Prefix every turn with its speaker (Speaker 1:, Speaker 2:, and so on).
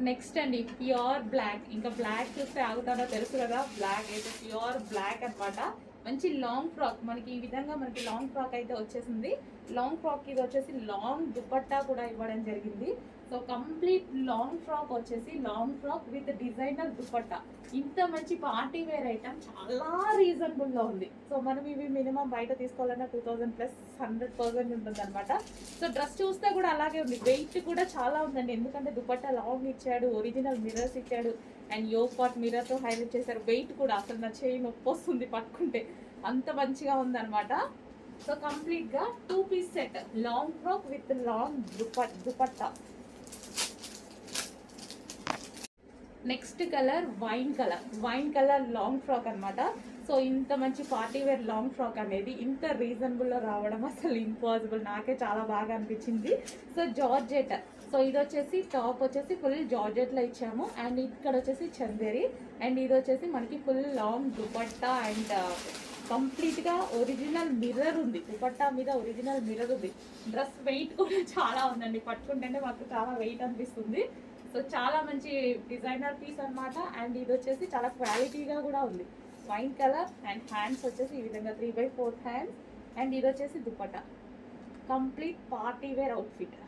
Speaker 1: Next అండి pure black. ఇంకా black చూస్తే ఆగుతాడో తెలుసు కదా, బ్లాక్ అయితే ప్యూర్ బ్లాక్ అనమాట. మంచి లాంగ్ ఫ్రాక్ మనకి ఈ విధంగా మనకి లాంగ్ ఫ్రాక్ అయితే వచ్చేసింది. లాంగ్ ఫ్రాక్ ఇది వచ్చేసి లాంగ్ దుపట్టా కూడా ఇవ్వడం జరిగింది. సో కంప్లీట్ లాంగ్ ఫ్రాక్ వచ్చేసి long frock with designer dupatta. ఇంత మంచి పార్టీ వేర్ ఐటమ్ చాలా రీజనబుల్లో ఉంది. సో మనం ఇవి మినిమం బయట తీసుకోవాలన్నా 2000 ప్లస్ 100% ఉంటుంది అనమాట. సో డ్రెస్ చూస్తే కూడా అలాగే ఉంది. వెయిట్ కూడా చాలా ఉందండి, ఎందుకంటే దుపట్టా లాంగ్ ఇచ్చాడు, ఒరిజినల్ మిర్రర్స్ ఇచ్చాడు, అండ్ యోగ్ పార్ట్ మిర్రర్తో హైలైట్ చేశారు. వెయిట్ కూడా అసలు నా చేయి నొప్పి వస్తుంది పట్టుకుంటే, అంత మంచిగా ఉందన్నమాట. సో కంప్లీట్గా 2 piece set long frock with long dupatta. Next colour wine colour long frock అనమాట. సో ఇంత మంచి పార్టీ వేర్ లాంగ్ ఫ్రాక్ అనేది ఇంత రీజనబుల్లో రావడం అసలు ఇంపాసిబుల్. నాకే చాలా బాగా అనిపించింది. So georgette. సో ఇది వచ్చేసి టాప్ వచ్చేసి ఫుల్ జార్జెట్లో ఇచ్చాము, అండ్ ఇక్కడ వచ్చేసి చందేరి, అండ్ ఇది వచ్చేసి మనకి ఫుల్ లాంగ్ దుపట్టా, అండ్ కంప్లీట్గా ఒరిజినల్ మిర్రర్ ఉంది. దుపట్టా మీద ఒరిజినల్ మిర్రర్ ఉంది. డ్రెస్ వెయిట్ కూడా చాలా ఉందండి, పట్టుకుంటేనే మాకు చాలా వెయిట్ అనిపిస్తుంది. సో చాలా మంచి డిజైనర్ పీస్ అనమాట. అండ్ ఇది వచ్చేసి చాలా క్వాలిటీగా కూడా ఉంది. వైన్ కలర్, అండ్ హ్యాండ్స్ వచ్చేసి ఈ విధంగా 3/4 హ్యాండ్స్, అండ్ ఇది వచ్చేసి dupatta. Complete party wear outfit.